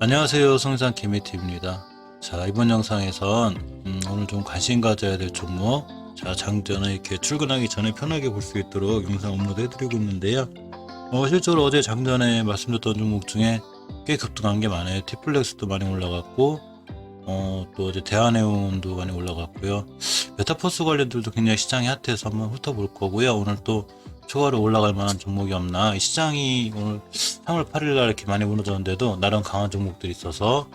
안녕하세요. 성산 개미TV입니다. 자, 이번 영상에선 오늘 좀 관심 가져야 될 종목, 자, 장전에 이렇게 출근하기 전에 편하게 볼 수 있도록 영상 업로드 해드리고 있는데요. 실제로 어제 장전에 말씀드렸던 종목 중에 꽤 급등한 게 많아요. 티플렉스도 많이 올라갔고, 또 어제 대한해운도 많이 올라갔고요. 메타포스 관련들도 굉장히 시장이 핫해서 한번 훑어볼 거고요. 오늘 또 추가로 올라갈 만한 종목이 없나. 이 시장이 오늘 3월 8일날 이렇게 많이 무너졌는데도 나름 강한 종목들이 있어서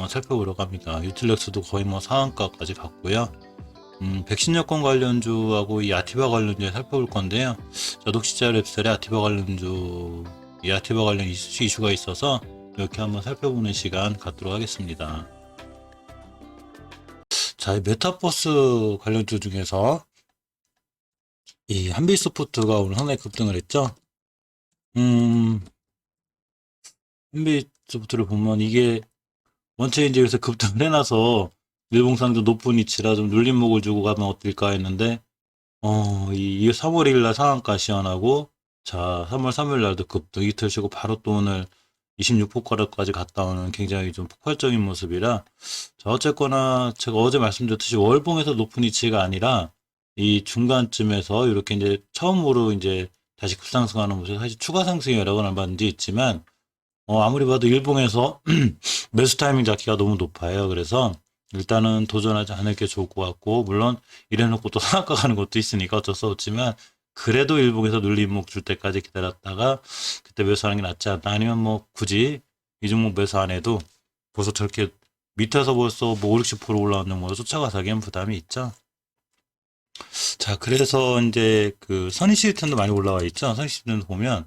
살펴보려고 합니다. 유틸렉스도 거의 뭐 상한가까지 갔고요. 백신 여권 관련주하고 이 아티바 관련주에 살펴볼 건데요. 자, 녹시자 랩셀에 아티바 관련주, 이 아티바 관련 이슈가 있어서 이렇게 한번 살펴보는 시간 갖도록 하겠습니다. 자, 이 메타버스 관련주 중에서 이 한빛소프트가 오늘 상당히 급등을 했죠. 한빛소프트를 보면 이게 원체 이제 여기서 급등을 해놔서 일봉상도 높은 위치라 좀 눌림목을 주고 가면 어떨까 했는데, 이 3월 1일 날 상한가 시연하고, 자, 3월 3일 날도 급등 이틀 쉬고 바로 또 오늘 26포가까지 갔다 오는 굉장히 좀 폭발적인 모습이라, 자, 어쨌거나 제가 어제 말씀드렸듯이 월봉에서 높은 위치가 아니라 이 중간쯤에서 이렇게 이제 처음으로 이제 다시 급상승하는 모습, 사실 추가 상승이 여러 번 받은 지 있지만, 아무리 봐도 일봉에서 매수 타이밍 잡기가 너무 높아요. 그래서 일단은 도전하지 않을 게 좋을 것 같고, 물론 이래놓고 또 상한가 가는 것도 있으니까 어쩔 수 없지만, 그래도 일봉에서 눌림목 줄 때까지 기다렸다가 그때 매수하는 게 낫지 않나. 아니면 뭐 굳이 이 종목 매수 안 해도 벌써 저렇게 밑에서 벌써 뭐 5, 60% 올라오는 종목으로 쫓아가서 하기엔 부담이 있죠. 자, 그래서 이제 그 선의시스템도 많이 올라와 있죠. 선의시스템도 보면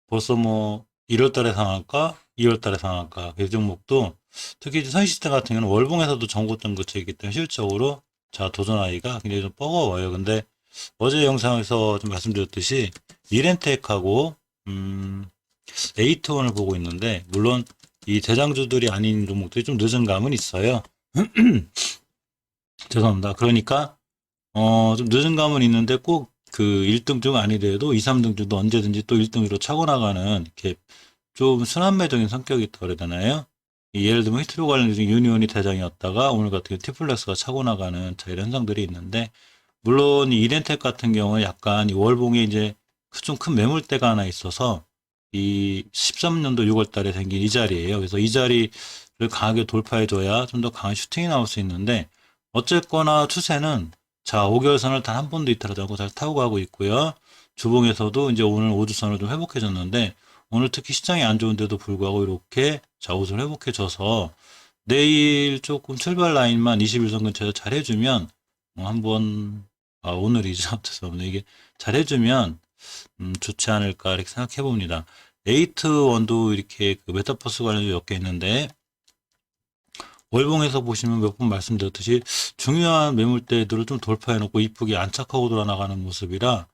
벌써 뭐 1월 달에 상한가, 2월 달에 상한가, 그 종목도 특히 선의시스템 같은 경우는 월봉에서도 전고점 거쳐있기 때문에 실적으로 자, 도전하기가 굉장히 좀 버거워요. 근데 어제 영상에서 좀 말씀드렸듯이 미렌텍하고 에이트원을 보고 있는데, 물론 이 대장주들이 아닌 종목들이 좀 늦은 감은 있어요. 죄송합니다. 그러니까 좀 늦은 감은 있는데 꼭 그 1등주가 아니더라도 2, 3등주도 언제든지 또 1등으로 차고 나가는 이렇게 좀 순환매적인 성격이 있다고 그래야 되나요? 예를 들면 히트로 관련된 유니온이 대장이었다가 오늘 같은 경우 티플렉스가 차고 나가는 자, 이런 현상들이 있는데, 물론 이 이렌텍 같은 경우는 약간 이 월봉에 이제 좀 큰 매물대가 하나 있어서 이 13년도 6월 달에 생긴 이 자리예요. 그래서 이 자리를 강하게 돌파해줘야 좀 더 강한 슈팅이 나올 수 있는데, 어쨌거나 추세는 자, 5개월선을 단 한 번도 이탈하지 않고 잘 타고 가고 있고요. 주봉에서도 이제 오늘 5주선을 좀 회복해줬는데, 오늘 특히 시장이 안 좋은데도 불구하고 이렇게 자, 옷을 회복해줘서 내일 조금 출발 라인만 21선 근처에서 잘 해주면 한번 오늘이죠. 죄송합니다. 이게 잘 해주면 좋지 않을까 이렇게 생각해 봅니다. 에이트 원도 이렇게 그 메타버스 관련주 몇 개 있는데, 월봉에서 보시면 몇 번 말씀드렸듯이 중요한 매물대들을 좀 돌파해놓고 이쁘게 안착하고 돌아나가는 모습이라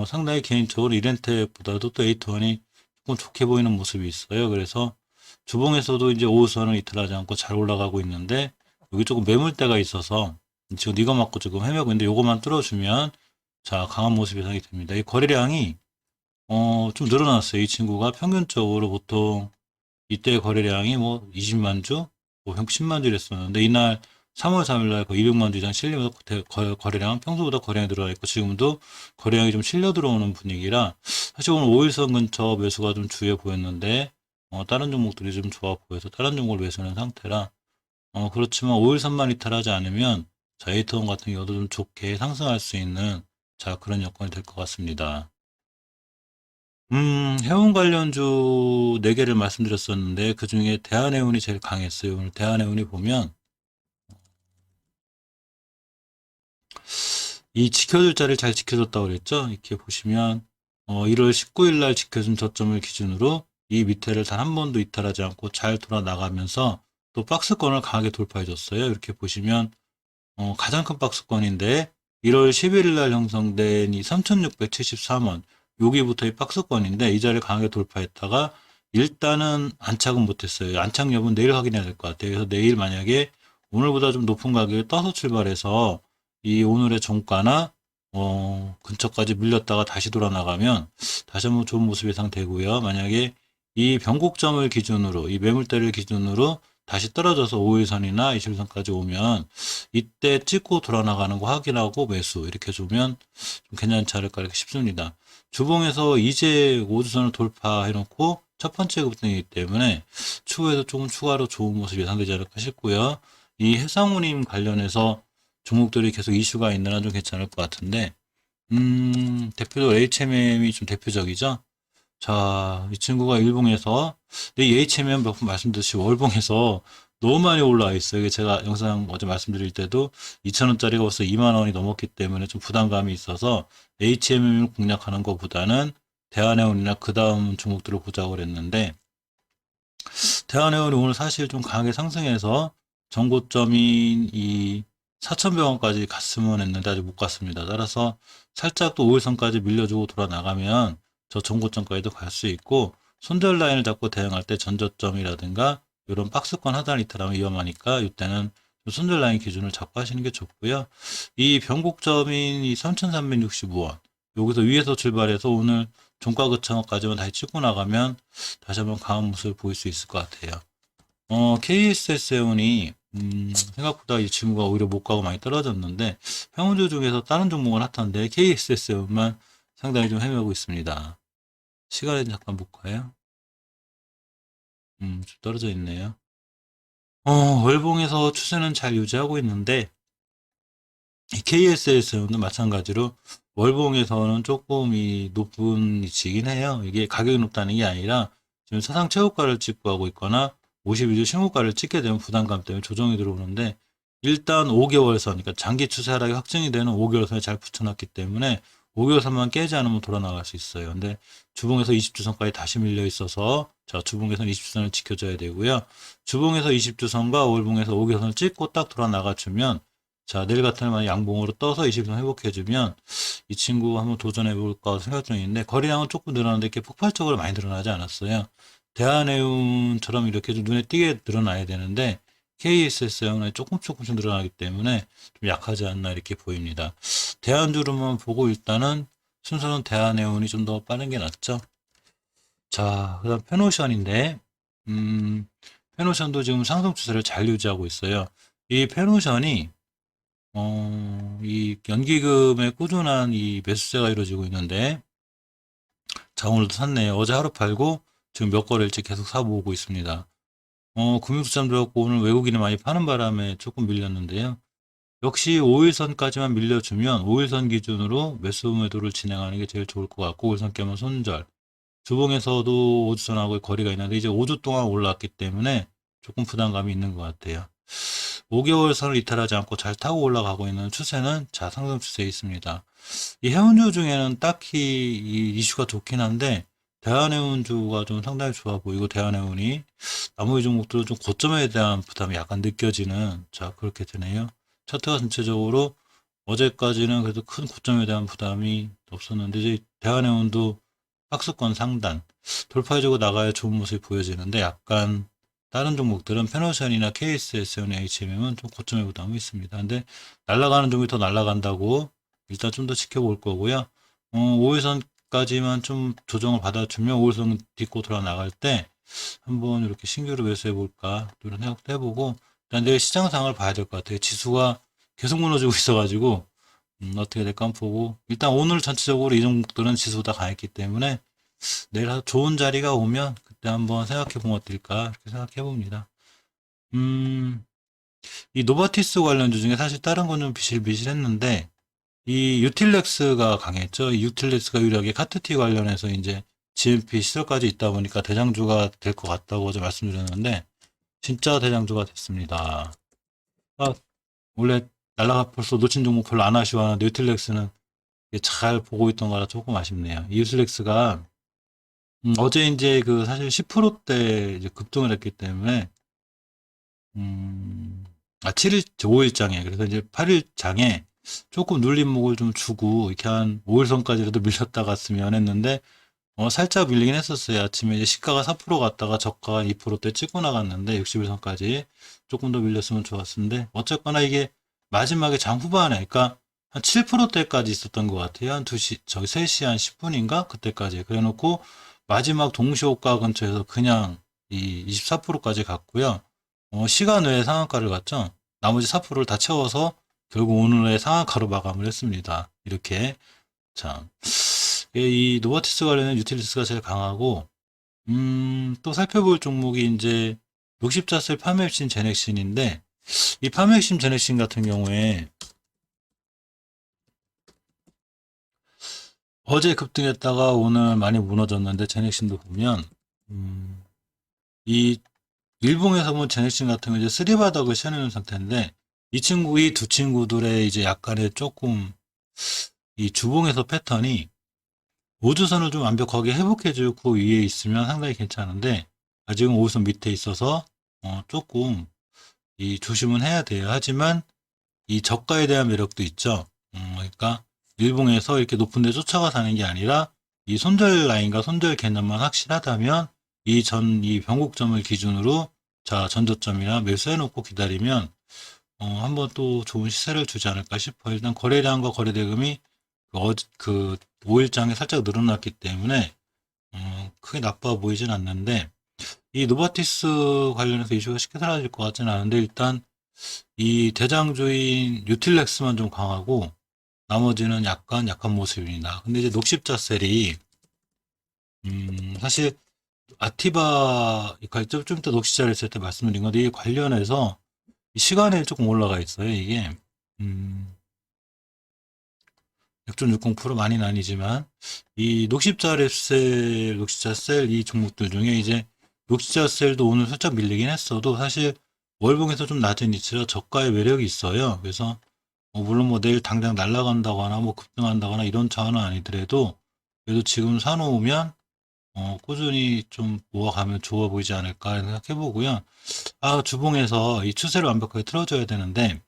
상당히 개인적으로 이렌텍보다도 또 에이트원이 조금 좋게 보이는 모습이 있어요. 그래서 주봉에서도 이제 5호선을 이탈하지 않고 잘 올라가고 있는데, 여기 조금 매물대가 있어서 지금 이거 맞고 지금 헤매고 있는데, 요거만 뚫어주면 자, 강한 모습 예상이 됩니다. 이 거래량이 좀 늘어났어요. 이 친구가 평균적으로 보통 이때 거래량이 뭐 20만 주, 뭐 10만 주 이랬었는데, 이날 3월 3일 날 거의 200만 주 이상 실리면서 거래량은 평소보다 거래량이 늘어나 있고, 지금도 거래량이 좀 실려 들어오는 분위기라 사실 오늘 5일선 근처 매수가 좀 주요해 보였는데, 다른 종목들이 좀 좋아 보여서 다른 종목을 매수하는 상태라, 그렇지만 5일선만 이탈하지 않으면 자, 에이트원 같은 경우도 좀 좋게 상승할 수 있는 자, 그런 여건이 될 것 같습니다. 해운 관련주 4개를 말씀드렸었는데, 그 중에 대한해운이 제일 강했어요. 오늘 대한해운이 보면 이 지켜줄 자리를 잘 지켜줬다고 그랬죠. 이렇게 보시면 1월 19일 날 지켜준 저점을 기준으로 이 밑에를 단 한 번도 이탈하지 않고 잘 돌아 나가면서 또 박스권을 강하게 돌파해줬어요. 이렇게 보시면 가장 큰 박스권인데 1월 11일 날 형성된 이 3,673원, 여기부터 이 박스권인데 이 자리를 강하게 돌파했다가 일단은 안착은 못했어요. 안착 여부는 내일 확인해야 될 것 같아요. 그래서 내일 만약에 오늘보다 좀 높은 가격에 떠서 출발해서 이 오늘의 종가나 근처까지 밀렸다가 다시 돌아 나가면 다시 한번 좋은 모습 예상되고요. 만약에 이 변곡점을 기준으로 이 매물대를 기준으로 다시 떨어져서 5일선이나 20일선까지 오면 이때 찍고 돌아 나가는 거 확인하고 매수 이렇게 주면 좀 괜찮지 않을까 이렇게 싶습니다. 주봉에서 이제 5주선을 돌파해 놓고 첫 번째 급등이기 때문에 추후에도 조금 추가로 좋은 모습 예상되지 않을까 싶고요. 이 해상운임 관련해서 종목들이 계속 이슈가 있는 한 좀 괜찮을 것 같은데, 대표적으로 HMM이 좀 대표적이죠. 자, 이 친구가 일봉에서, 이 HMM 몇 번 말씀드렸듯이 월봉에서 너무 많이 올라와 있어요. 이게 제가 영상 어제 말씀드릴 때도 2,000원짜리가 벌써 2만 원이 넘었기 때문에 좀 부담감이 있어서 HMM을 공략하는 것보다는 대한해운이나 그 다음 종목들을 보자고 그랬는데, 대한해운이 오늘 사실 좀 강하게 상승해서 전고점인 이 4,000병원까지 갔으면 했는데 아직 못 갔습니다. 따라서 살짝 또 5일선까지 밀려주고 돌아 나가면 저 전고점까지도 갈 수 있고 손절 라인을 잡고 대응할 때 전저점이라든가 이런 박스권 하단을 이탈하면 위험하니까 이때는 손절 라인 기준을 잡고 하시는 게 좋고요. 이 변곡점인 이 3,365원 여기서 위에서 출발해서 오늘 종가 근처까지만 다시 찍고 나가면 다시 한번 강한 모습을 보일 수 있을 것 같아요. KSS운이 생각보다 이 친구가 오히려 못 가고 많이 떨어졌는데 평원주 중에서 다른 종목은 핫한데 KSS운만 상당히 좀 헤매고 있습니다. 시간에 잠깐 볼까요? 좀 떨어져 있네요. 월봉에서 추세는 잘 유지하고 있는데 이 KSS운도 마찬가지로 월봉에서는 조금 이 높은 위치이긴 해요. 이게 가격이 높다는 게 아니라 지금 사상 최고가를 찍고 하고 있거나 52주 신고가를 찍게 되면 부담감 때문에 조정이 들어오는데 일단 5개월선, 그러니까 장기 추세 하락이 확정이 되는 5개월선에 잘 붙여놨기 때문에 5개월선만 깨지 않으면 돌아 나갈 수 있어요. 근데 주봉에서 20주선까지 다시 밀려 있어서 자, 주봉에서는 20주선을 지켜줘야 되고요. 주봉에서 20주선과 월봉에서 5개월선을 찍고 딱 돌아 나가주면 자, 내일 같은 날만 양봉으로 떠서 20선 회복해주면 이 친구 한번 도전해볼까 생각 중인데 거래량은 조금 늘어나는데 이렇게 폭발적으로 많이 늘어나지 않았어요. 대한해운처럼 이렇게 좀 눈에 띄게 늘어나야 되는데 KSS형은 조금씩 늘어나기 때문에 좀 약하지 않나 이렇게 보입니다. 대한주로만 보고 일단은 순서는 대한해운이 좀 더 빠른 게 낫죠. 자, 그 다음 페노션인데 페노션도 지금 상승 추세를 잘 유지하고 있어요. 이 페노션이 이 연기금의 꾸준한 이 매수세가 이루어지고 있는데, 자, 오늘도 샀네요. 어제 하루 팔고, 지금 몇 거래일째 계속 사모으고 있습니다. 금융수참 들어갔고, 오늘 외국인이 많이 파는 바람에 조금 밀렸는데요. 역시 5일선까지만 밀려주면, 5일선 기준으로 매수 매도를 진행하는 게 제일 좋을 것 같고, 5일선 깨면 손절. 주봉에서도 5주선하고 거리가 있는데, 이제 5주 동안 올랐기 때문에 조금 부담감이 있는 것 같아요. 5개월 선을 이탈하지 않고 잘 타고 올라가고 있는 추세는 자 상승 추세에 있습니다. 이 해운주 중에는 딱히 이 이슈가 좋긴 한데 대한해운주가 좀 상당히 좋아 보이고 대한해운이 나머지 종목들은 좀 고점에 대한 부담이 약간 느껴지는 자 그렇게 되네요. 차트가 전체적으로 어제까지는 그래도 큰 고점에 대한 부담이 없었는데 이제 대한해운도 박스권 상단 돌파해주고 나가야 좋은 모습이 보여지는데 약간 다른 종목들은 페노션이나 KSS나 HMM은 좀 고점에 부담이 있습니다. 근데 날아가는 종목이 더 날아간다고 일단 좀 더 지켜볼 거고요. 5일선까지만 좀 조정을 받아주면 5일선 딛고 돌아 나갈 때 한번 이렇게 신규로 매수해 볼까 이런 생각도 해보고 일단 내일 시장 상황을 봐야 될 것 같아요. 지수가 계속 무너지고 있어가지고 어떻게 될까 한번 보고 일단 오늘 전체적으로 이 종목들은 지수 다 강했기 때문에 내일 좋은 자리가 오면 그때 한번 생각해 보면 어떨까 이렇게 생각해 봅니다. 이 노바티스 관련주 중에 사실 다른 건 좀 비실비실했는데 이 유틸렉스가 강했죠. 이 유틸렉스가 유일하게 카트티 관련해서 이제 GMP 시설까지 있다 보니까 대장주가 될 것 같다고 어제 말씀드렸는데 진짜 대장주가 됐습니다. 아, 원래 날라가 벌써 놓친 종목 별로 안 아쉬워하는데 유틸렉스는 잘 보고 있던 거라 조금 아쉽네요. 이 유틸렉스가 어제 이제 그 사실 10%대 이제 급등을 했기 때문에 7일, 5일장에 그래서 이제 8일장에 조금 눌림목을 좀 주고 이렇게 한 5일선까지라도 밀렸다 갔으면 했는데 살짝 밀리긴 했었어요. 아침에 이제 시가가 4% 갔다가 저가가 2%대 찍고 나갔는데 60일선까지 조금 더 밀렸으면 좋았는데 어쨌거나 이게 마지막에 장 후반에, 그러니까 한 7%대까지 있었던 것 같아요. 한 2시, 저기 3시 한 10분인가? 그때까지. 그래 놓고 마지막 동시호가 근처에서 그냥 이 24%까지 갔고요. 시간 외에 상한가를 갔죠. 나머지 4%를 다 채워서 결국 오늘의 상한가로 마감을 했습니다. 이렇게. 자, 이 노바티스 관련된 유틸리스가 제일 강하고, 또 살펴볼 종목이 이제 60자셀 파맥신 제넥신인데, 이 파맥신 제넥신 같은 경우에 어제 급등했다가 오늘 많이 무너졌는데, 제넥신도 보면, 이 일봉에서 본 제넥신 같은 경우 이제 쓰리바닥을 쳐내는 상태인데, 이 두 친구들의 이제 약간의 조금, 이 주봉에서 패턴이 우주선을 좀 완벽하게 회복해주고 그 위에 있으면 상당히 괜찮은데, 아직은 우주선 밑에 있어서, 조금, 이 조심은 해야 돼요. 하지만, 이 저가에 대한 매력도 있죠. 그러니까, 일봉에서 이렇게 높은 데 쫓아가 사는 게 아니라, 이 손절 라인과 손절 개념만 확실하다면, 이 변곡점을 기준으로, 자, 전저점이나 매수해놓고 기다리면, 한번 또 좋은 시세를 주지 않을까 싶어요. 일단 거래량과 거래대금이 그 5일장에 살짝 늘어났기 때문에 크게 나빠 보이진 않는데, 이 노바티스 관련해서 이슈가 쉽게 사라질 것 같지는 않은데, 일단 이 대장주인 유틸렉스만 좀 강하고 나머지는 약간 약한 모습입니다. 근데 이제 녹십자셀이 사실 아티바 좀 이따 녹십자를 했을 때 말씀드린 건데, 이 관련해서 시간에 조금 올라가 있어요. 이게 6.60% 많이는 아니지만, 이 녹십자셀 이 종목들 중에 이제 녹십자셀도 오늘 살짝 밀리긴 했어도 사실 월봉에서 좀 낮은 위치라 저가의 매력이 있어요. 그래서 물론 뭐 내일 당장 날아간다거나 뭐 급등한다거나 이런 차원은 아니더라도 그래도 지금 사놓으면 꾸준히 좀 모아가면 좋아 보이지 않을까 생각해 보고요. 주봉에서 이 추세를 완벽하게 틀어줘야 되는데,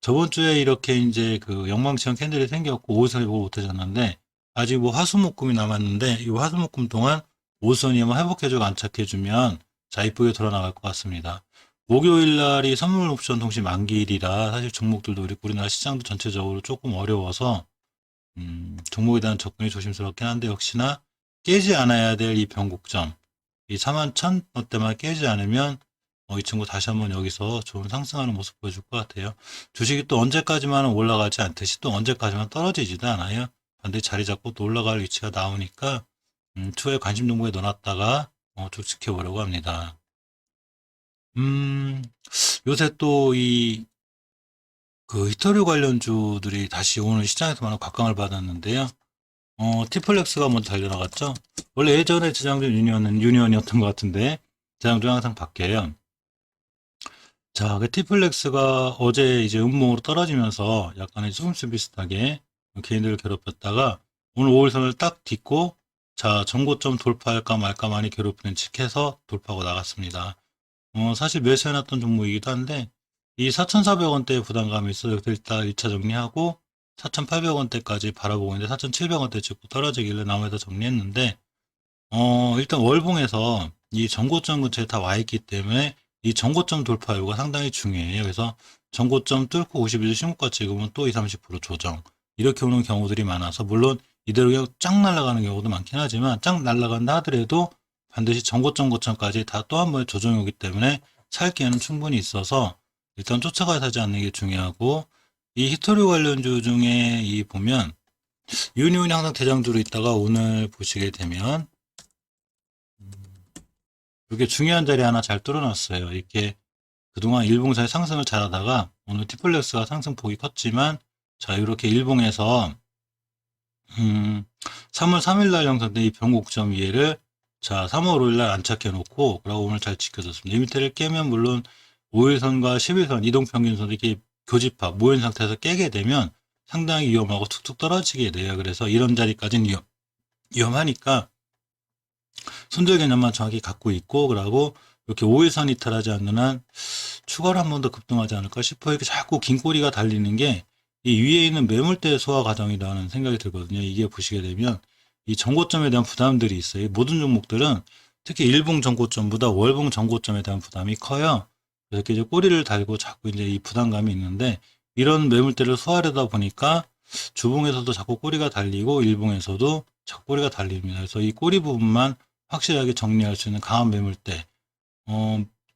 저번 주에 이렇게 이제 그 영망치한 캔들이 생겼고 5선 회복을 못해줬는데, 아직 뭐 화수목금이 남았는데, 이 화수목금 동안 5선이 한번 회복해주고 안착해주면 자, 이쁘게 돌아나갈 것 같습니다. 목요일 날이 선물 옵션 동시 만기일이라 사실 종목들도 우리나라 시장도 전체적으로 조금 어려워서 종목에 대한 접근이 조심스럽긴 한데, 역시나 깨지 않아야 될 이 변곡점, 이 41,000원대만 깨지 않으면 이 친구 다시 한번 여기서 좋은 상승하는 모습 보여줄 것 같아요. 주식이 또 언제까지만 올라가지 않듯이 또 언제까지만 떨어지지도 않아요. 반드시 자리 잡고 또 올라갈 위치가 나오니까 추후에 관심 종목에 넣어놨다가 쭉 지켜보려고 합니다. 요새 또 그 히토류 관련주들이 다시 오늘 시장에서 많은 각광을 받았는데요. 티플렉스가 먼저 달려나갔죠. 원래 예전에 재장전 유니언이었던 것 같은데 재장전 항상 바뀌어요. 자, 그 티플렉스가 어제 이제 음봉으로 떨어지면서 약간의 숨수 비슷하게 개인들을 괴롭혔다가 오늘 5일선을 딱 딛고, 자, 정고점 돌파할까 말까 많이 괴롭히는 칙해서 돌파하고 나갔습니다. 사실 매수해놨던 종목이기도 한데, 이 4,400원대의 부담감이 있어서 일단 1차 정리하고 4,800원대까지 바라보고 있는데 4,700원대 찍고 떨어지길래 나무에다 정리했는데, 일단 월봉에서 이 정고점 근처에 다 와 있기 때문에 이 정고점 돌파 요가 상당히 중요해요. 그래서 정고점 뚫고 51주 신고가 찍으면 또 20, 30% 조정. 이렇게 오는 경우들이 많아서, 물론 이대로 그냥 쫙 날아가는 경우도 많긴 하지만, 쫙 날아간다 하더라도 반드시 정고점 고점까지 다 또 한 번의 조정이 오기 때문에 살 기회는 충분히 있어서 일단 쫓아가 사지 않는 게 중요하고, 이 히토류 관련주 중에 보면 유니온이 항상 대장주로 있다가 오늘 보시게 되면 이게 중요한 자리 하나 잘 뚫어놨어요. 이렇게 그동안 일봉사의 상승을 잘하다가 오늘 티플렉스가 상승폭이 컸지만, 자, 이렇게 일봉에서 3월 3일 날 형성된 이 변곡점 위에를 자, 3월 5일 날 안착해 놓고, 그리고 오늘 잘 지켜줬습니다. 이 밑에를 깨면 물론 5일선과 10일선 이동평균선 이렇게 교집합 모인 상태에서 깨게 되면 상당히 위험하고 툭툭 떨어지게 돼요. 그래서 이런 자리까지는 위험하니까 손절 개념만 정확히 갖고 있고, 그러고 이렇게 5일선 이탈하지 않는 한 추가로 한 번 더 급등하지 않을까 싶어요. 이렇게 자꾸 긴 꼬리가 달리는 게 이 위에 있는 매물대 소화 과정이라는 생각이 들거든요. 이게 보시게 되면 이 정고점에 대한 부담들이 있어요. 모든 종목들은 특히 일봉 정고점보다 월봉 정고점에 대한 부담이 커요. 그래서 이렇게 이제 꼬리를 달고 자꾸 이제 이 부담감이 있는데, 이런 매물대를 소화하려다 보니까 주봉에서도 자꾸 꼬리가 달리고 일봉에서도 자꾸 꼬리가 달립니다. 그래서 이 꼬리 부분만 확실하게 정리할 수 있는 강한 매물대,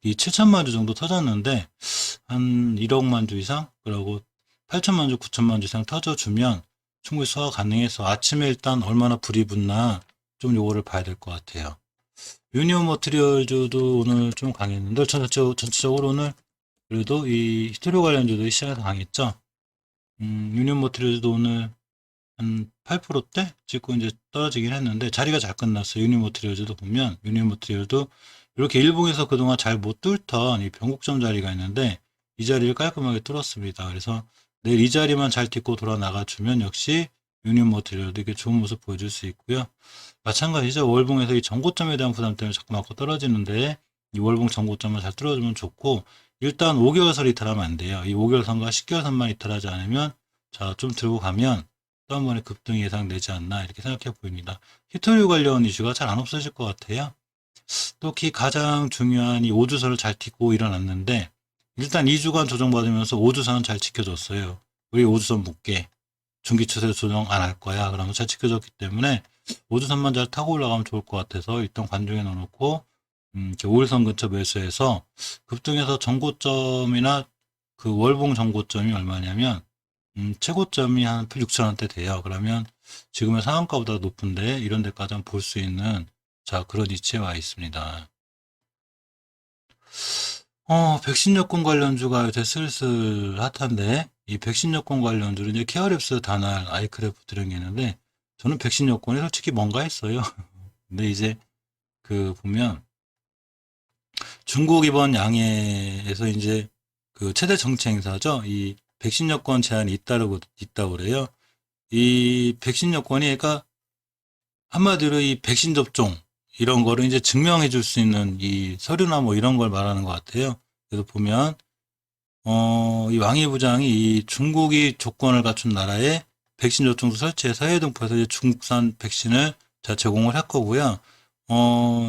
이 7천만 주 정도 터졌는데 한 1억만 주 이상, 그리고 8천만 주, 9천만 주 이상 터져주면 충분히 소화 가능해서 아침에 일단 얼마나 불이 붙나 좀 요거를 봐야 될 것 같아요. 유니온 머티리얼즈도 오늘 좀 강했는데 전체적으로 오늘 그래도 이 히토류 관련주도 시장에서 강했죠. 유니온 머티리얼즈도 오늘 한 8%대 찍고 이제 떨어지긴 했는데 자리가 잘 끝났어요. 유니온 머티리얼즈도 보면 유니온 머티리얼도 이렇게 일봉에서 그동안 잘 못 뚫던 이 변곡점 자리가 있는데 이 자리를 깔끔하게 뚫었습니다. 그래서 내일 이 자리만 잘 딛고 돌아 나가주면 역시 유니온 머티리얼도 이렇게 좋은 모습 보여줄 수 있고요. 마찬가지죠. 월봉에서 이 전고점에 대한 부담 때문에 자꾸 맞고 떨어지는데 이 월봉 전고점을 잘 뚫어주면 좋고, 일단 5개월선 이탈하면 안 돼요. 이 5개월선과 10개월선만 이탈하지 않으면 자, 좀 들고 가면 또 한 번의 급등이 예상되지 않나 이렇게 생각해 보입니다. 히토류 관련 이슈가 잘 안 없어질 것 같아요. 특히 가장 중요한 이 5주선을 잘 딛고 일어났는데 일단 2주간 조정받으면서 5주선은 잘 지켜줬어요. 우리 5주선 묶게 중기 추세 조정 안 할 거야. 그러면 잘 지켜줬기 때문에 5주선만 잘 타고 올라가면 좋을 것 같아서 일단 관중에 넣어놓고 5일선 근처 매수해서 급등해서 정고점이나 그 월봉 정고점이 얼마냐면 최고점이 한 6,000원대 돼요. 그러면 지금의 상한가보다 높은데 이런 데까지 한번 볼 수 있는 자 그런 위치에 와 있습니다. 백신 여권 관련주가 요새 슬슬 핫한데 이 백신 여권 관련주를 이제 케어랩스 단알 아이크래프트 이런 게 있는데 저는 백신 여권이 솔직히 뭔가 했어요. 근데 이제 그 보면 중국 이번 양해에서 이제 그 최대 정치 행사죠. 이 백신 여권 제한이 있다고 그래요. 이 백신 여권이 그러니까 한마디로 이 백신 접종 이런 거를 이제 증명해 줄 수 있는 이 서류나 뭐 이런 걸 말하는 것 같아요. 그래서 보면 이 왕이 부장이 이 중국이 조건을 갖춘 나라에 백신 접종소 설치해서 해외 등포에서 이제 중국산 백신을 제공을 할 거고요.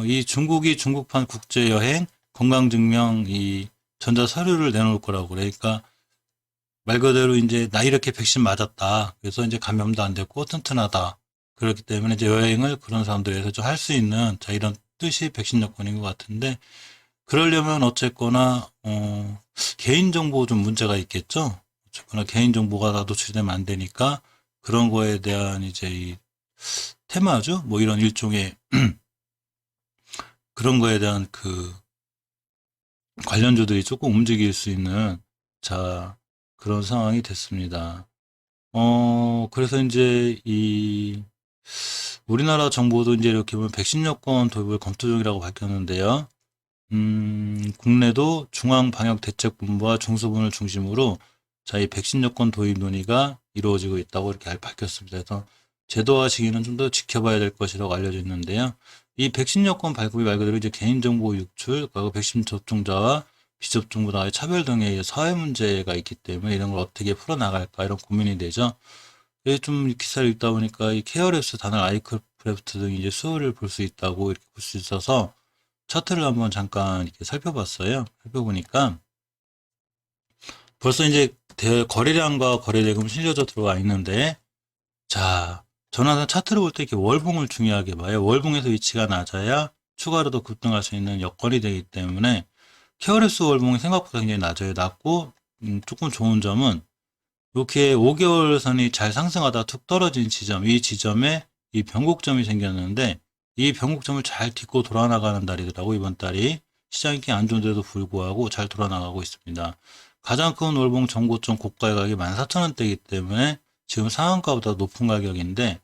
이 중국이 중국판 국제 여행 건강증명 이 전자 서류를 내놓을 거라고 그래. 그러니까 말 그대로 이제 나 이렇게 백신 맞았다. 그래서 이제 감염도 안 됐고 튼튼하다. 그렇기 때문에 이제 여행을 그런 사람들에 서 좀 할 수 있는 자 이런 뜻이 백신 여권인 것 같은데, 그러려면 어쨌거나 개인정보 좀 문제가 있겠죠. 어쨌거나 개인정보가 다 노출되면 안 되니까 그런 거에 대한 이제 이 테마죠. 뭐 이런 일종의 그런 거에 대한 그 관련주들이 조금 움직일 수 있는 자 그런 상황이 됐습니다. 그래서 이제 이 우리나라 정부도 이제 이렇게 보면 백신 여권 도입을 검토 중이라고 밝혔는데요. 국내도 중앙방역대책본부와 중수본을 중심으로 자, 이 백신 여권 도입 논의가 이루어지고 있다고 이렇게 밝혔습니다. 그래서 제도화 시기는 좀 더 지켜봐야 될 것이라고 알려져 있는데요. 이 백신 여권 발급이 말 그대로 이제 개인정보 유출, 그리고 백신 접종자와 비접종자의 차별 등의 사회 문제가 있기 때문에 이런 걸 어떻게 풀어나갈까 이런 고민이 되죠. 좀 기사를 읽다 보니까 이 케어랩스 단알 아이크래프트 등 이제 수요를 볼 수 있다고 이렇게 볼 수 있어서 차트를 한번 잠깐 이렇게 살펴봤어요. 살펴보니까 벌써 이제 거래량과 거래대금 실려져 들어와 있는데, 자, 저는 항상 차트를 볼 때 이렇게 월봉을 중요하게 봐요. 월봉에서 위치가 낮아야 추가로 더 급등할 수 있는 여건이 되기 때문에 케어랩스 월봉이 생각보다 굉장히 낮아요. 낮고 조금 좋은 점은 이렇게 5개월 선이 잘 상승하다 툭 떨어진 지점, 이 지점에 이 변곡점이 생겼는데 이 변곡점을 잘 딛고 돌아나가는 달이더라고. 이번 달이 시장이 꽤 안 좋은데도 불구하고 잘 돌아나가고 있습니다. 가장 큰 월봉 전고점 고가의 가격이 14,000원대이기 때문에 지금 상한가보다 높은 가격인데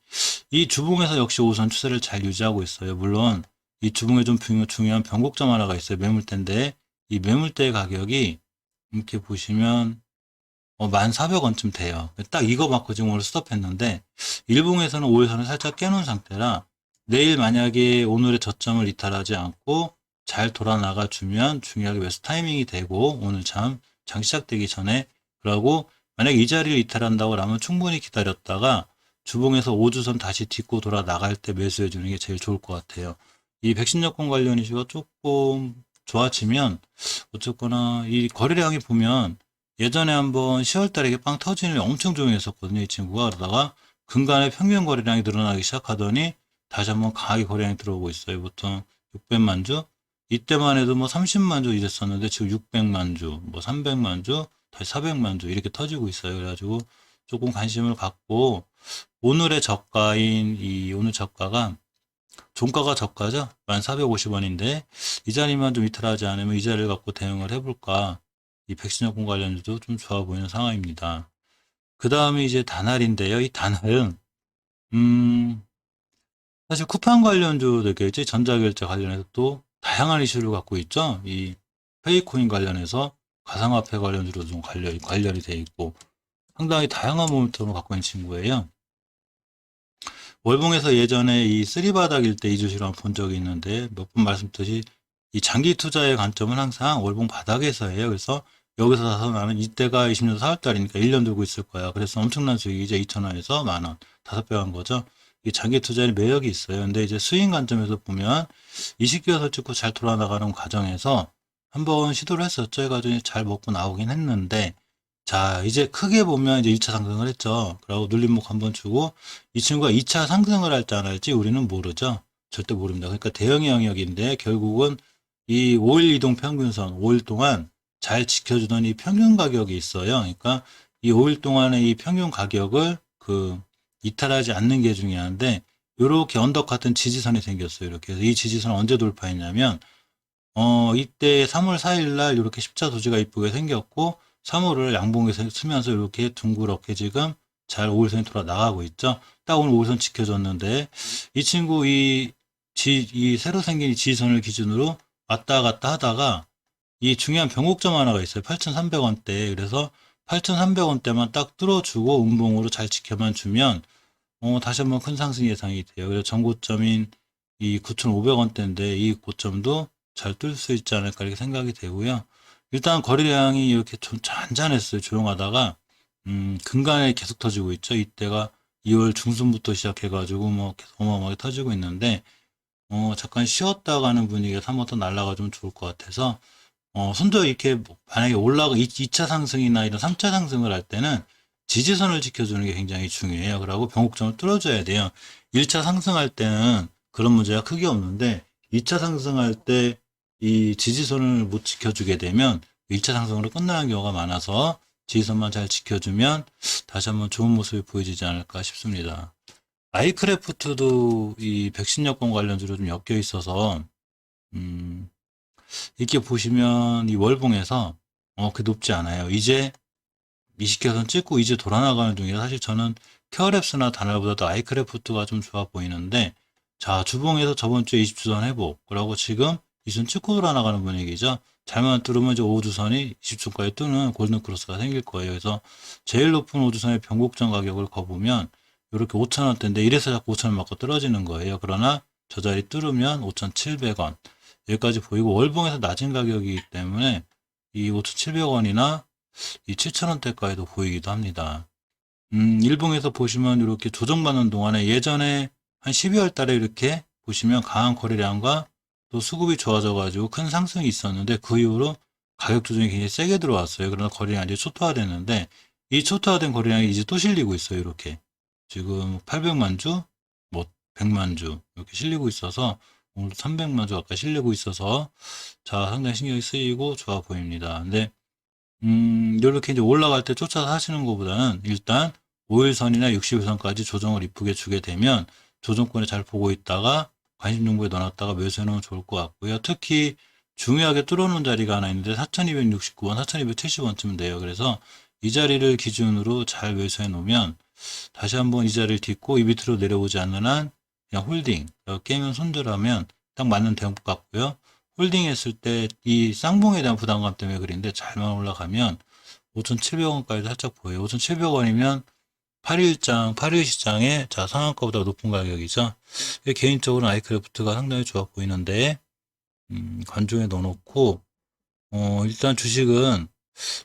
이 주봉에서 역시 5선 추세를 잘 유지하고 있어요. 물론 이 주봉에 좀 중요한 변곡점 하나가 있어요. 매물대인데 이 매물대 가격이 이렇게 보시면 1,400원쯤 돼요. 딱 이거 맞고 지금 오늘 스톱했는데 일봉에서는 5일선을 살짝 깨놓은 상태라 내일 만약에 오늘의 저점을 이탈하지 않고 잘 돌아나가 주면 중요하게 매수 타이밍이 되고 오늘 장 시작되기 전에, 그러고 만약에 이 자리를 이탈한다고 하면 충분히 기다렸다가 주봉에서 5주선 다시 딛고 돌아 나갈 때 매수해 주는 게 제일 좋을 것 같아요. 이 백신 여권 관련 이슈가 조금 좋아지면 어쨌거나 이 거래량이 보면 예전에 한번 10월 달에 이게 빵 터지는 일 엄청 조용했었거든요. 이 친구가. 그러다가 근간에 평균 거래량이 늘어나기 시작하더니 다시 한번 강하게 거래량이 들어오고 있어요. 보통 600만 주. 이때만 해도 뭐 30만 주 이랬었는데 지금 600만 주, 뭐 300만 주, 다시 400만 주 이렇게 터지고 있어요. 그래가지고 조금 관심을 갖고 오늘의 저가인 이 오늘 저가가 종가가 저가죠. 1,450원인데 이 자리만 좀 이탈하지 않으면 이 자리를 갖고 대응을 해볼까. 이 백신여권 관련주도 좀 좋아 보이는 상황입니다. 그 다음에 이제 다날인데요. 이 다날은 음 사실 쿠팡 관련주도 되겠지. 전자결제 관련해서 또 다양한 이슈를 갖고 있죠. 이 페이코인 관련해서 가상화폐 관련주로 좀 관련이 돼 있고 상당히 다양한 모멘텀을 갖고 있는 친구예요. 월봉에서 예전에 이 쓰리바닥일 때 이 주식을 한번 본 적이 있는데 몇 번 말씀드렸듯이 이 장기 투자의 관점은 항상 월봉 바닥에서 해요. 그래서 여기서 사서 나는 이때가 20년 4월달이니까 1년 들고 있을 거야. 그래서 엄청난 수익이 이제 2,000원에서 만원, 5배 한 거죠. 이 장기 투자에 매력이 있어요. 근데 이제 수익 관점에서 보면 20개월 찍고 잘 돌아나가는 과정에서 한번 시도를 했었죠. 해가지고 잘 먹고 나오긴 했는데 자, 이제 크게 보면 이제 1차 상승을 했죠. 그리고 눌림목 한번 주고 이 친구가 2차 상승을 할지 안 할지 우리는 모르죠. 절대 모릅니다. 그러니까 대형의 영역인데 결국은 이 5일 이동 평균선 5일 동안 잘 지켜주던 이 평균 가격이 있어요. 그러니까 이 5일 동안의 이 평균 가격을 이탈하지 않는 게 중요한데 이렇게 언덕 같은 지지선이 생겼어요. 이렇게. 그래서 이 지지선 언제 돌파했냐면 이때 3월 4일 날 이렇게 십자 도지가 이쁘게 생겼고 3월을 양봉에서 쓰면서 이렇게 둥그렇게 지금 잘 5일선이 돌아 나가고 있죠. 딱 오늘 5일선 지켜줬는데 이 친구 이 새로 생긴 이 지지선을 기준으로 왔다 갔다 하다가 이 중요한 변곡점 하나가 있어요. 8,300원대. 그래서 8,300원대만 딱 뚫어주고 음봉으로 잘 지켜만 주면 다시 한번 큰 상승 예상이 돼요. 그래서 전고점인 이 9,500원대인데 이 고점도 잘 뚫을 수 있지 않을까 이렇게 생각이 되고요. 일단 거래량이 이렇게 좀 잔잔했어요. 조용하다가 근간에 계속 터지고 있죠. 이때가 2월 중순부터 시작해가지고 뭐 계속 어마어마하게 터지고 있는데 잠깐 쉬었다 가는 분위기가 3월 더 날아가주면 좋을 것 같아서 손도 이렇게 만약에 2차 상승이나 이런 3차 상승을 할 때는 지지선을 지켜주는 게 굉장히 중요해요. 그리고 변곡점을 뚫어줘야 돼요. 1차 상승할 때는 그런 문제가 크게 없는데 2차 상승할 때 이 지지선을 못 지켜주게 되면 1차 상승으로 끝나는 경우가 많아서 지지선만 잘 지켜주면 다시 한번 좋은 모습이 보여지지 않을까 싶습니다. 마이크래프트도 이 백신 여권 관련주로 좀 엮여 있어서 이렇게 보시면 이 월봉에서 그 높지 않아요. 이제 20개선 찍고 이제 돌아나가는 중이라 사실 저는 케어랩스나 다날보다도 아이크래프트가 좀 좋아 보이는데 자 주봉에서 저번 주에 20주선 회복 그러고 지금 20선 찍고 돌아나가는 분위기죠. 잘만 뚫으면 이제 5주선이 20주까지 뜨는 골든크로스가 생길 거예요. 그래서 제일 높은 5주선의 변곡점 가격을 거보면 이렇게 5,000원대인데 이래서 자꾸 5,000원 맞고 떨어지는 거예요. 그러나 저 자리 뚫으면 5,700원 여기까지 보이고 월봉에서 낮은 가격이기 때문에 이 5,700원이나 이 7,000원대까지도 보이기도 합니다. 일봉에서 보시면 이렇게 조정받는 동안에 예전에 한 12월 달에 이렇게 보시면 강한 거래량과 또 수급이 좋아져가지고 큰 상승이 있었는데 그 이후로 가격 조정이 굉장히 세게 들어왔어요. 그러나 거래량이 이제 초토화됐는데 이 초토화된 거래량이 이제 또 실리고 있어요. 이렇게. 지금 800만 주, 뭐 100만 주 이렇게 실리고 있어서 오늘 300만 주 가까이 실리고 있어서 자 상당히 신경이 쓰이고 좋아 보입니다. 근데 이렇게 이제 올라갈 때 쫓아서 하시는 것보다는 일단 5일선이나 60일선까지 조정을 이쁘게 주게 되면 조정권에 잘 보고 있다가 관심 정보에 넣어놨다가 매수해 놓으면 좋을 것 같고요. 특히 중요하게 뚫어놓은 자리가 하나 있는데 4,269원, 4,270원쯤 돼요. 그래서 이 자리를 기준으로 잘 매수해 놓으면 다시 한번 이 자리를 딛고 이 밑으로 내려오지 않는 한 그냥 홀딩, 깨면 손절하면 딱 맞는 대응법 같고요. 홀딩 했을 때 이 쌍봉에 대한 부담감 때문에 그런데 잘만 올라가면 5,700원까지도 살짝 보여요. 5,700원이면 8일 시장에 자 상한가보다 높은 가격이죠. 개인적으로는 아이크래프트가 상당히 좋아 보이는데 관중에 넣어놓고 일단 주식은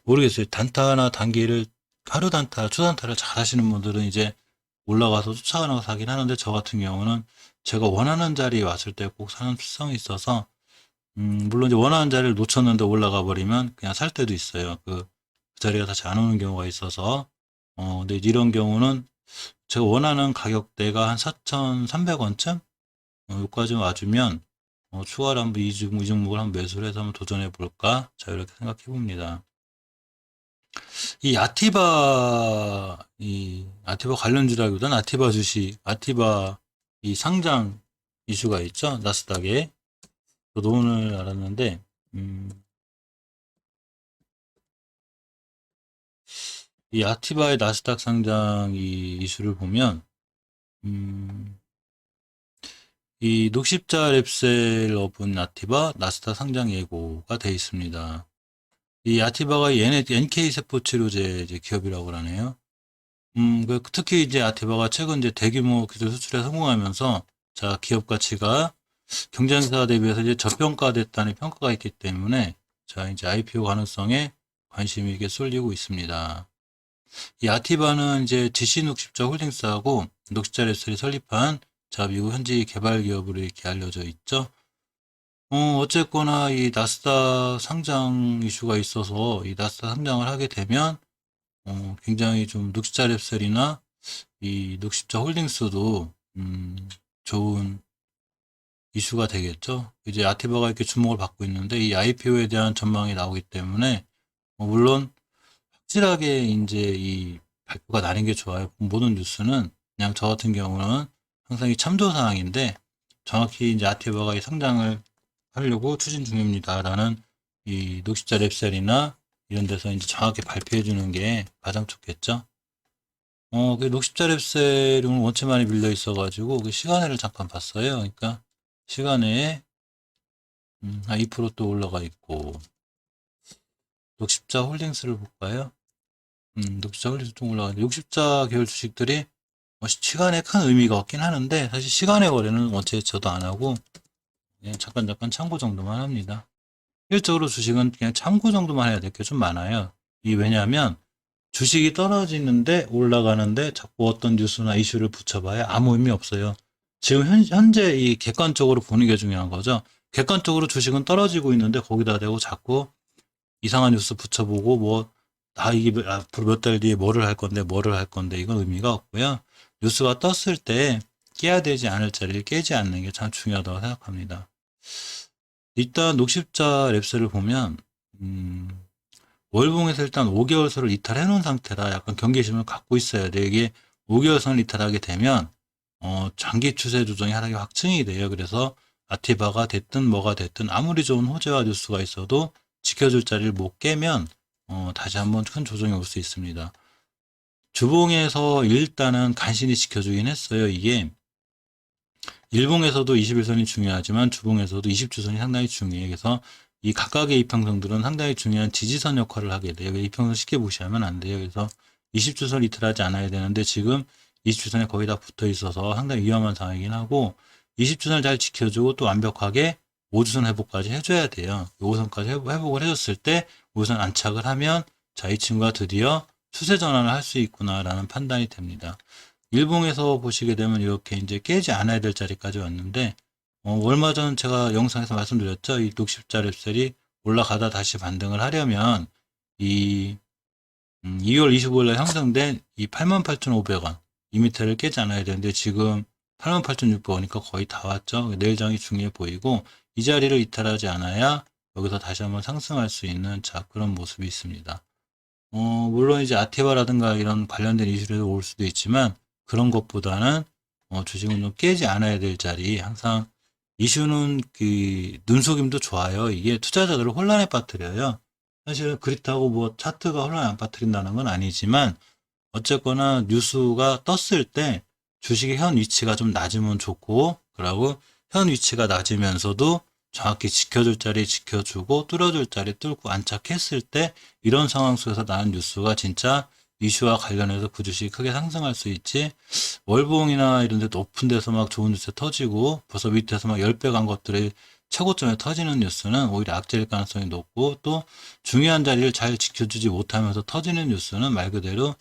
모르겠어요. 단타나 단기를 하루 단타, 주 단타를 잘 하시는 분들은 이제 올라가서 쫓아가는 거 사긴 하는데 저 같은 경우는 제가 원하는 자리에 왔을 때 꼭 사는 특성이 있어서 물론 이제 원하는 자리를 놓쳤는데 올라가 버리면 그냥 살 때도 있어요. 그 자리가 다시 안 오는 경우가 있어서, 근데 이런 경우는 제가 원하는 가격대가 한 4,300원쯤? 여기까지 와주면, 추가로 한번 이 종목을 한번 매수를 해서 한번 도전해 볼까? 자, 이렇게 생각해 봅니다. 아티바 관련주라기보다는 아티바 주식, 아티바 이 상장 이슈가 있죠? 나스닥에. 저도 오늘 알았는데, 이 아티바의 나스닥 상장 이 이슈를 보면, 이 녹십자 랩셀 업은 아티바 나스닥 상장 예고가 되어 있습니다. 이 아티바가 NK 세포 치료제 이제 기업이라고 하네요. 특히 이제 아티바가 최근 이제 대규모 기술 수출에 성공하면서 자, 기업 가치가 경쟁사 대비해서 이제 저평가됐다는 평가가 있기 때문에 자, 이제 IPO 가능성에 관심이 이게 쏠리고 있습니다. 이 아티바는 이제 GC 녹십자 홀딩스하고 녹십자 랩셀이 설립한 자, 미국 현지 개발 기업으로 이렇게 알려져 있죠. 어쨌거나 이 나스닥 상장 이슈가 있어서 이 나스닥 상장을 하게 되면 굉장히 좀 녹십자 랩셀이나 이 녹십자 홀딩스도 좋은 이슈가 되겠죠. 이제 아티바가 이렇게 주목을 받고 있는데 이 IPO에 대한 전망이 나오기 때문에 물론 확실하게 이제 이 발표가 나는 게 좋아요. 모든 뉴스는 그냥 저 같은 경우는 항상 이 참조 사항인데 정확히 이제 아티바가 이 상장을 하려고 추진 중입니다라는 이 녹십자 랩셀이나 이런 데서 이제 정확히 발표해 주는 게 가장 좋겠죠. 그 녹십자 랩셀은 원체 많이 밀려 있어가지고 그 시간회를 잠깐 봤어요. 그러니까 시간회에 한 2%또 올라가 있고 녹십자 홀딩스를 볼까요? 녹십자 홀딩스 좀 올라가 있는데 녹십자 계열 주식들이 시간에 큰 의미가 없긴 하는데 사실 시간회 거래는 원체 저도 안 하고 그냥 잠깐 참고 정도만 합니다. 실질적으로 주식은 그냥 참고 정도만 해야 될 게 좀 많아요. 왜냐하면 주식이 떨어지는데 올라가는데 자꾸 어떤 뉴스나 이슈를 붙여봐야 아무 의미 없어요. 지금 현재 이 객관적으로 보는 게 중요한 거죠. 객관적으로 주식은 떨어지고 있는데 거기다 대고 자꾸 이상한 뉴스 붙여보고 이게 앞으로 몇 달 뒤에 뭐를 할 건데 이건 의미가 없고요. 뉴스가 떴을 때 깨야 되지 않을 자리를 깨지 않는 게 참 중요하다고 생각합니다. 일단 녹십자 랩셀을 보면 월봉에서 일단 5개월선을 이탈해 놓은 상태라 약간 경계심을 갖고 있어야 돼요. 이게 5개월선을 이탈하게 되면 장기 추세 조정이 하락이 확증이 돼요. 그래서 아티바가 됐든 뭐가 됐든 아무리 좋은 호재와 뉴스가 있어도 지켜줄 자리를 못 깨면 다시 한번 큰 조정이 올 수 있습니다. 주봉에서 일단은 간신히 지켜주긴 했어요. 이게 일봉에서도 21선이 중요하지만 주봉에서도 20주선이 상당히 중요해요. 그래서 이 각각의 이평선들은 상당히 중요한 지지선 역할을 하게 돼요. 이평선 쉽게 무시하면 안 돼요. 그래서 20주선 이탈하지 않아야 되는데 지금 20주선에 거의 다 붙어 있어서 상당히 위험한 상황이긴 하고 20주선을 잘 지켜주고 또 완벽하게 5주선 회복까지 해줘야 돼요. 5선까지 회복을 해줬을 때 5선 안착을 하면 자, 이 친구가 드디어 추세 전환을 할 수 있구나라는 판단이 됩니다. 일봉에서 보시게 되면 이렇게 이제 깨지 않아야 될 자리까지 왔는데 얼마 전 제가 영상에서 말씀드렸죠. 이 녹십자 랩셀이 올라가다 다시 반등을 하려면 이 2월 25일 날 형성된 이 88,500원 이 밑에를 깨지 않아야 되는데 지금 88,600원이니까 거의 다 왔죠. 내일장이 중요해 보이고 이 자리를 이탈하지 않아야 여기서 다시 한번 상승할 수 있는 그런 모습이 있습니다. 물론 이제 아티바라든가 이런 관련된 이슈로 올 수도 있지만 그런 것보다는 주식은 좀 깨지 않아야 될 자리 항상 이슈는 그 눈속임도 좋아요. 이게 투자자들을 혼란에 빠뜨려요. 사실 그렇다고 뭐 차트가 혼란 안 빠뜨린다는 건 아니지만 어쨌거나 뉴스가 떴을 때 주식의 현 위치가 좀 낮으면 좋고 그러고 현 위치가 낮으면서도 정확히 지켜줄 자리 지켜주고 뚫어줄 자리 뚫고 안착했을 때 이런 상황 속에서 나온 뉴스가 진짜 이슈와 관련해서 그 주식이 크게 상승할 수 있지 월봉이나 이런 데 높은 데서 막 좋은 뉴스 터지고 벌써 밑에서 막 10배 간 것들이 최고점에 터지는 뉴스는 오히려 악재일 가능성이 높고 또 중요한 자리를 잘 지켜주지 못하면서 터지는 뉴스는 말 그대로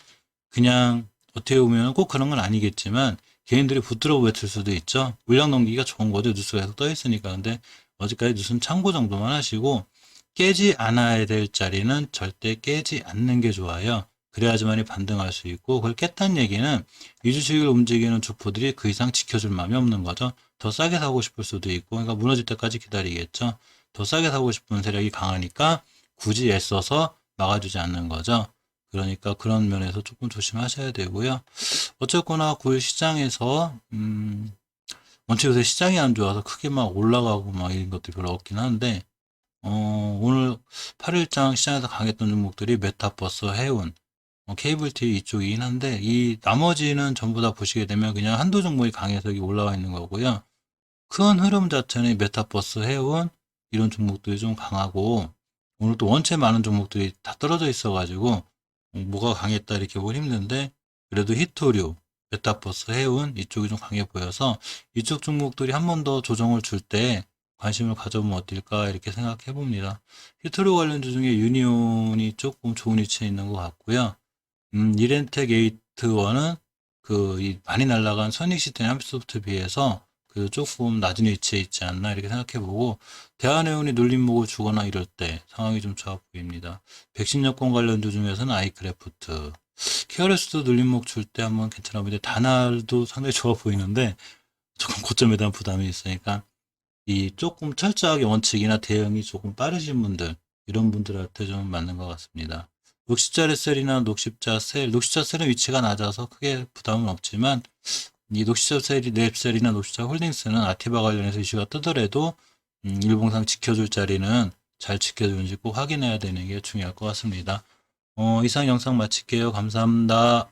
그냥 어떻게 보면 꼭 그런 건 아니겠지만 개인들이 붙들어 외칠 수도 있죠. 물량 넘기기가 좋은 거죠. 뉴스가 계속 떠 있으니까. 근데 어제까지 뉴스는 참고 정도만 하시고 깨지 않아야 될 자리는 절대 깨지 않는 게 좋아요. 그래야지만이 반등할 수 있고, 그걸 깼다는 얘기는 이 주식을 움직이는 주포들이 그 이상 지켜줄 마음이 없는 거죠. 더 싸게 사고 싶을 수도 있고, 그러니까 무너질 때까지 기다리겠죠. 더 싸게 사고 싶은 세력이 강하니까 굳이 애써서 막아주지 않는 거죠. 그러니까 그런 면에서 조금 조심하셔야 되고요. 어쨌거나 9일 시장에서 원체 요새 시장이 안 좋아서 크게 막 올라가고 막 이런 것들이 별로 없긴 한데 오늘 8일장 시장에서 강했던 종목들이 메타버스, 해운, 케이블티 이쪽이긴 한데 이 나머지는 전부 다 보시게 되면 그냥 한두 종목이 강해서 여기 올라와 있는 거고요. 큰 흐름 자체는 메타버스, 해운 이런 종목들이 좀 강하고 오늘 또 원체 많은 종목들이 다 떨어져 있어가지고 뭐가 강했다 이렇게 보기 힘든데 그래도 히토류, 메타버스, 해운 이쪽이 좀 강해 보여서 이쪽 종목들이 한 번 더 조정을 줄 때 관심을 가져보면 어떨까 이렇게 생각해 봅니다. 히토류 관련주 중에 유니온이 조금 좋은 위치에 있는 것 같고요. 이렌텍 에이트원은 많이 날아간 선익시스템 함소프트 비해서 그 조금 낮은 위치에 있지 않나 이렇게 생각해 보고 대한해운이 눌림목을 주거나 이럴 때 상황이 좀 좋아 보입니다. 백신 여권 관련주 중에서는 아이크래프트, 케어레스도 눌림목 줄 때 한번 괜찮아 보이는데 다날도 상당히 좋아 보이는데 조금 고점에 대한 부담이 있으니까 이 조금 철저하게 원칙이나 대응이 조금 빠르신 분들 이런 분들한테 좀 맞는 것 같습니다. 녹십자 레셀이나 녹십자 셀, 녹십자 셀은 위치가 낮아서 크게 부담은 없지만 이 녹십자 셀이 랩셀이나 녹십자 홀딩스는 아티바 관련해서 이슈가 뜨더라도 일봉상 지켜줄 자리는 잘 지켜주는지 꼭 확인해야 되는 게 중요할 것 같습니다. 이상 영상 마칠게요. 감사합니다.